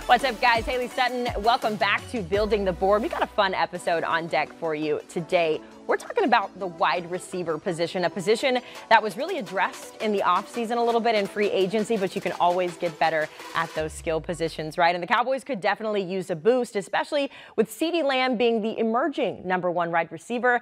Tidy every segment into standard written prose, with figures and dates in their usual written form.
What's up, guys? Haley Sutton. Welcome back to Building the Board. We got a fun episode on deck for you today. We're talking about the wide receiver position, a position that was really addressed in the offseason a little bit in free agency, but you can always get better at those skill positions, right? And the Cowboys could definitely use a boost, especially with CeeDee Lamb being the emerging #1 wide receiver.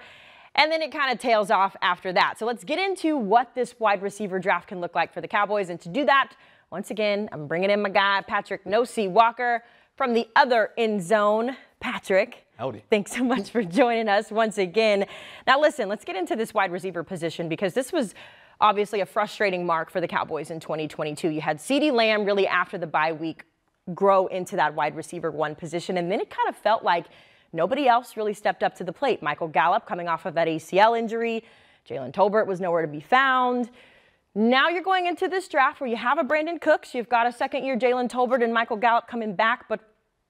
And then it kind of tails off after that. So let's get into what this wide receiver draft can look like for the Cowboys. And to do that, once again, I'm bringing in my guy, Patrick No-See Walker from the other end zone. Patrick, howdy. Thanks so much for joining us once again. Now listen, let's get into this wide receiver position because this was obviously a frustrating mark for the Cowboys in 2022. You had CeeDee Lamb really after the bye week grow into that wide receiver 1 position, and then it kind of felt like nobody else really stepped up to the plate. Michael Gallup coming off of that ACL injury. Jalen Tolbert was nowhere to be found. Now you're going into this draft where you have a Brandon Cooks, you've got a second-year Jalen Tolbert and Michael Gallup coming back, but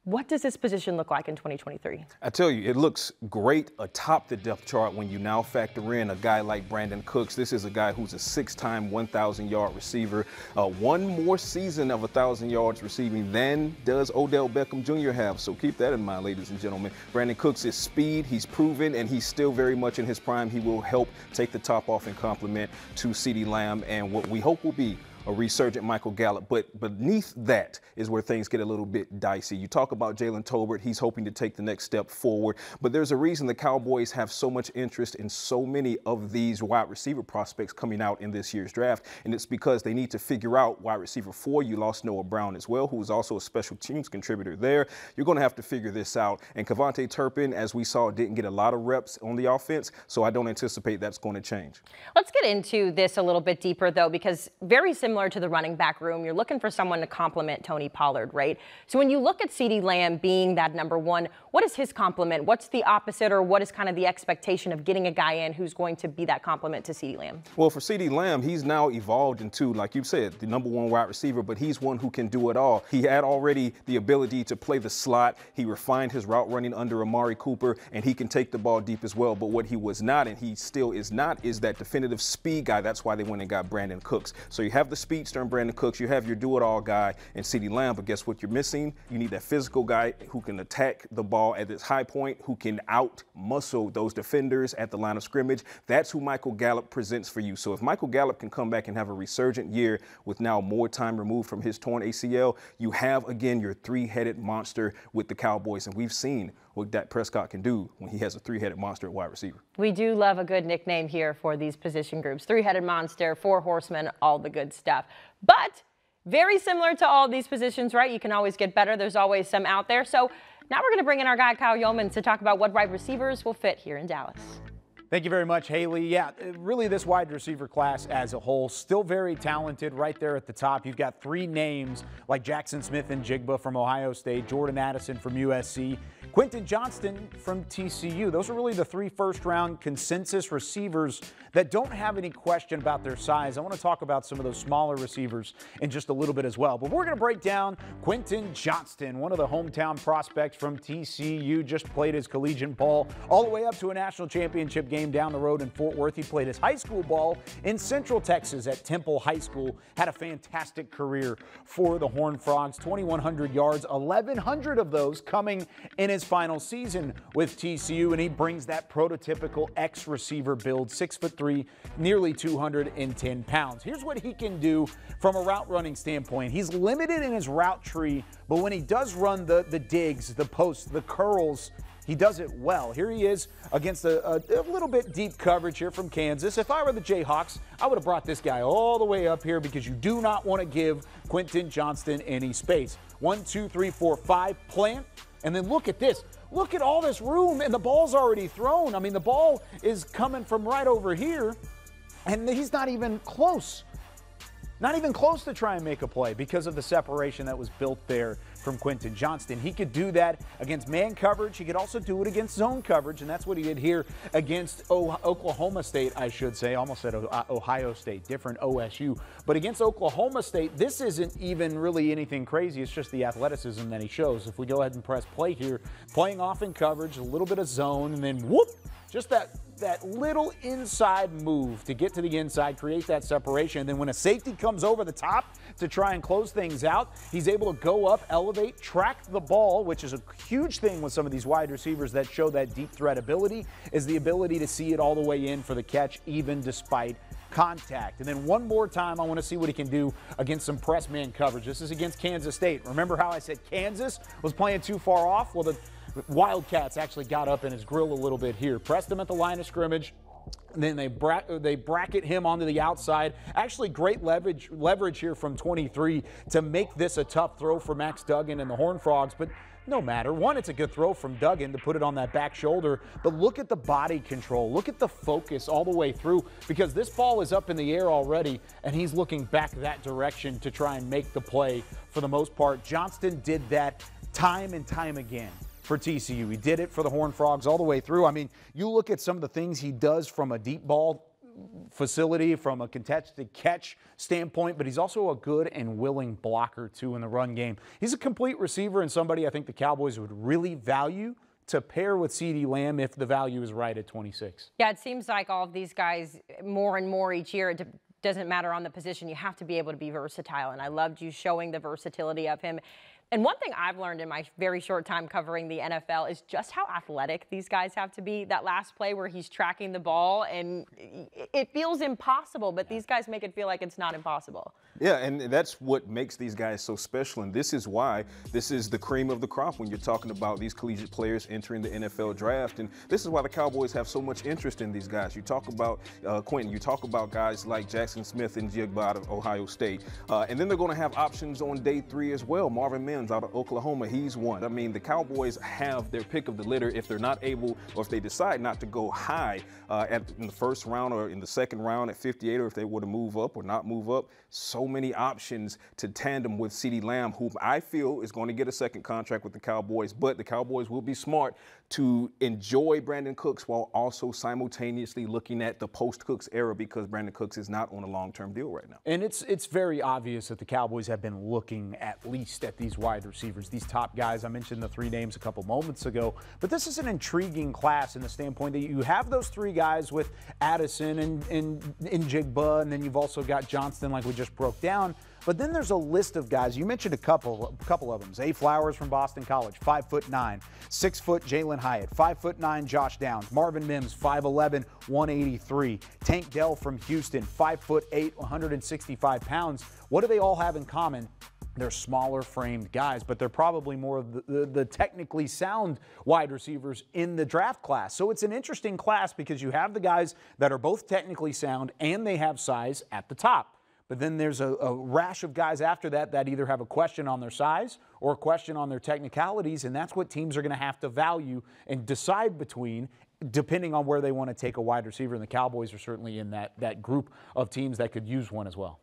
what does this position look like in 2023? I tell you, it looks great atop the depth chart when you now factor in a guy like Brandon Cooks. This is a guy who's a 6-time 1,000-yard receiver. One more season of 1,000 yards receiving than does Odell Beckham Jr. have. So keep that in mind, ladies and gentlemen. Brandon Cooks is speed, he's proven, and he's still very much in his prime. He will help take the top off and complement to CeeDee Lamb and what we hope will be a resurgent Michael Gallup. But beneath that is where things get a little bit dicey. You talk about Jalen Tolbert. He's hoping to take the next step forward. But there's a reason the Cowboys have so much interest in so many of these wide receiver prospects coming out in this year's draft. And it's because they need to figure out wide receiver 4. You lost Noah Brown as well, who was also a special teams contributor there. You're going to have to figure this out. And KaVontae Turpin, as we saw, didn't get a lot of reps on the offense. So I don't anticipate that's going to change. Let's get into this a little bit deeper, though, because very similar to the running back room, you're looking for someone to complement Tony Pollard, right? So when you look at CeeDee Lamb being that #1, what is his complement? What's the opposite, or what is kind of the expectation of getting a guy in who's going to be that complement to CeeDee Lamb? Well, for CeeDee Lamb, he's now evolved into, like you said, the #1 wide receiver, but he's one who can do it all. He had already the ability to play the slot. He refined his route running under Amari Cooper, and he can take the ball deep as well. But what he was not, and he still is not, is that definitive speed guy. That's why they went and got Brandon Cooks. So you have the speedster in Brandon Cooks, you have your do-it-all guy in CeeDee Lamb, but guess what you're missing? You need that physical guy who can attack the ball at its high point, who can out-muscle those defenders at the line of scrimmage. That's who Michael Gallup presents for you. So if Michael Gallup can come back and have a resurgent year with now more time removed from his torn ACL, you have, again, your 3-headed monster with the Cowboys. And we've seen what Dak Prescott can do when he has a 3-headed monster at wide receiver. We do love a good nickname here for these position groups. 3-headed monster, 4 horsemen, all the good stuff. But very similar to all of these positions, right? You can always get better. There's always some out there. So now we're going to bring in our guy, Kyle Yeomans, to talk about what wide receivers will fit here in Dallas. Thank you very much, Haley. Yeah, really this wide receiver class as a whole, still very talented right there at the top. You've got 3 names like Jackson Smith-Njigba from Ohio State, Jordan Addison from USC, Quentin Johnston from TCU. Those are really the 3 first-round consensus receivers that don't have any question about their size. I want to talk about some of those smaller receivers in just a little bit as well. But we're going to break down Quentin Johnston, one of the hometown prospects from TCU, just played his collegiate ball all the way up to a national championship game down the road in Fort Worth. He played his high school ball in Central Texas at Temple High School, had a fantastic career for the Horned Frogs, 2,100 yards, 1,100 of those coming in his final season with TCU, and he brings that prototypical X-receiver build, 6'3", nearly 210 pounds. Here's what he can do from a route running standpoint. He's limited in his route tree, but when he does run the digs, the posts, the curls, he does it well. Here he is against a little bit deep coverage here from Kansas. If I were the Jayhawks, I would have brought this guy all the way up here because you do not want to give Quentin Johnston any space. 1, 2, 3, 4, 5, plant, and then look at this. Look at all this room, and the ball's already thrown. I mean, the ball is coming from right over here, and he's not even close. Not even close to try and make a play because of the separation that was built there from Quentin Johnston. He could do that against man coverage. He could also do it against zone coverage, and that's what he did here against Oklahoma State, I should say. Almost said Ohio State, different OSU. But against Oklahoma State, this isn't even really anything crazy. It's just the athleticism that he shows. If we go ahead and press play here, playing off in coverage, a little bit of zone, and then whoop, just that that little inside move to get to the inside, create that separation. And then when a safety comes over the top to try and close things out, he's able to go up, elevate, track the ball, which is a huge thing with some of these wide receivers that show that deep threat ability, is the ability to see it all the way in for the catch, even despite contact. And then one more time, I want to see what he can do against some press man coverage. This is against Kansas State. Remember how I said Kansas was playing too far off? Well, the Wildcats actually got up in his grill a little bit here. Pressed him at the line of scrimmage. And then they bracket him onto the outside. Actually, great leverage here from 23 to make this a tough throw for Max Duggan and the Horned Frogs. But no matter. One, it's a good throw from Duggan to put it on that back shoulder. But look at the body control. Look at the focus all the way through, because this ball is up in the air already, and he's looking back that direction to try and make the play for the most part. Johnston did that time and time again for TCU. He did it for the Horned Frogs all the way through. I mean, you look at some of the things he does from a deep ball facility, from a contested catch standpoint, but he's also a good and willing blocker too in the run game. He's a complete receiver and somebody I think the Cowboys would really value to pair with CeeDee Lamb if the value is right at 26. Yeah, it seems like all of these guys more and more each year. It doesn't matter on the position. You have to be able to be versatile, and I loved you showing the versatility of him. And one thing I've learned in my very short time covering the NFL is just how athletic these guys have to be. That last play where he's tracking the ball, and it feels impossible, but these guys make it feel like it's not impossible. Yeah, and that's what makes these guys so special, and this is why this is the cream of the crop when you're talking about these collegiate players entering the NFL draft. And this is why the Cowboys have so much interest in these guys. You talk about Quentin, you talk about guys like Jackson Smith and Jigba out of Ohio State. And then they're going to have options on day 3 as well. Marvin Mims out of Oklahoma, he's one. I mean, the Cowboys have their pick of the litter if they're not able, or if they decide not to go high in the first round or in the second round at 58, or if they were to move up or not move up. So many options to tandem with CeeDee Lamb, who I feel is going to get a second contract with the Cowboys, but the Cowboys will be smart to enjoy Brandon Cooks while also simultaneously looking at the post-Cooks era, because Brandon Cooks is not on a long-term deal right now. And it's very obvious that the Cowboys have been looking at least at these wide receivers, these top guys. I mentioned the 3 names a couple moments ago, but this is an intriguing class in the standpoint that you have those 3 guys with Addison and Jigba, and then you've also got Johnston, like we just broke down. But then there's a list of guys. You mentioned a couple of them. Zay Flowers from Boston College, 5'9", 6 foot Jalen Hyatt, 5'9" Josh Downs, Marvin Mims, 5'11", 183, Tank Dell from Houston, 5'8", 165 pounds. What do they all have in common? They're smaller framed guys, but they're probably more of the technically sound wide receivers in the draft class. So it's an interesting class because you have the guys that are both technically sound and they have size at the top. But then there's a rash of guys after that that either have a question on their size or a question on their technicalities, and that's what teams are going to have to value and decide between, depending on where they want to take a wide receiver. And the Cowboys are certainly in that group of teams that could use one as well.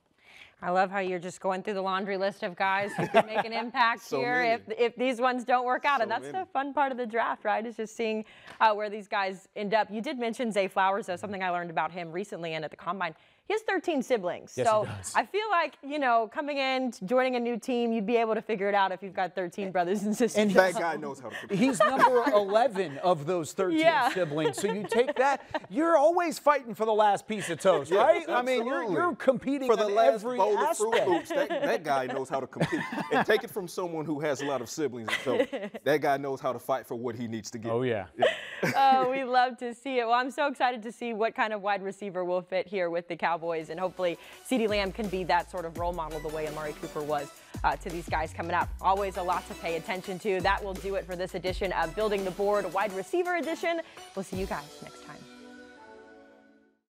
I love how you're just going through the laundry list of guys who can make an impact here if these ones don't work out. And that's the fun part of the draft, right, is just seeing where these guys end up. You did mention Zay Flowers, though, something I learned about him recently and at the Combine. He has 13 siblings. Yes, so he does. I feel like, you know, coming in, joining a new team, you'd be able to figure it out if you've got 13 brothers and sisters. And that guy knows how to compete. He's number 11 of those 13 siblings. So you take that, you're always fighting for the last piece of toast, right? Yeah, I mean, you're competing for the last every bowl of Fruit Loops. That guy knows how to compete. And take it from someone who has a lot of siblings. So that guy knows how to fight for what he needs to get. Oh, yeah. Oh, we love to see it. Well, I'm so excited to see what kind of wide receiver will fit here with the Cowboys, and hopefully CeeDee Lamb can be that sort of role model the way Amari Cooper was to these guys coming up. Always a lot to pay attention to. That will do it for this edition of Building the Board, Wide Receiver Edition. We'll see you guys next time.